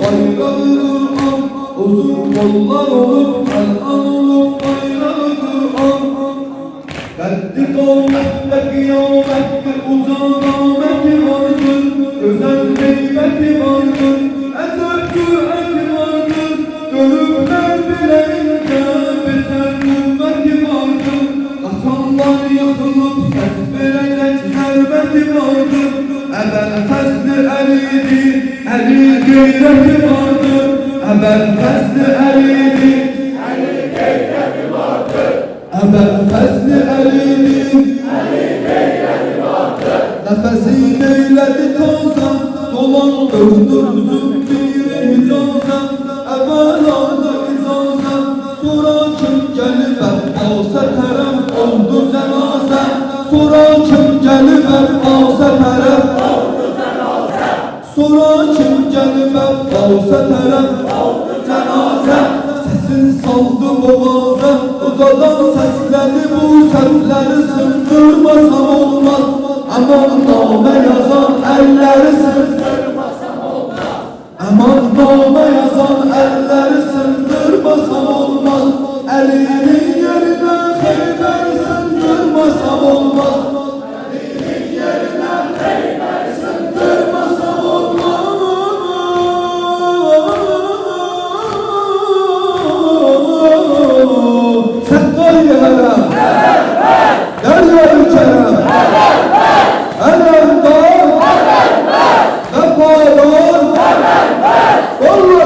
bayrağı Kur'an, uzun kollar olup Kur'an olup bayrağı Kur'an. Kaddi kavmet kıyamette uzun rahmeti vardır, güzel heybeti vardır, ezer cüreti vardır, görüpler bileyince biter kuvveti vardır. Kasanlar yıkılıp ses verecek serveti vardır, ebel fezli eridi, eli gayreti vardır, ebel fezli eridi, eli gayreti vardır, ebel fezli eridi, eli gayreti vardır. Nefesi neyledi taze, dolandırdı zülfü hicaze, evvelada icaze, sonra kim gelip Abbas'a taraf oldu cenaze, sonra kim gelip Abbas'a taraf oldu cenaze, sonra kim gelip Abbas'a taraf oldu cenaze. Sesin saldı boğaza, uzadan sesledi bu sesleri sındırmasam olmaz. Aman name yazan elleri sındırmasam olmaz. Aman name yazan elleri sındırmasam olmaz. Elinin yerine Xeyber sındırmasam olmaz. Elinin yerine Xeyber sındırmasam olmaz. Sen koy hele derya-i kerem, Erendan, Vefadan, Allah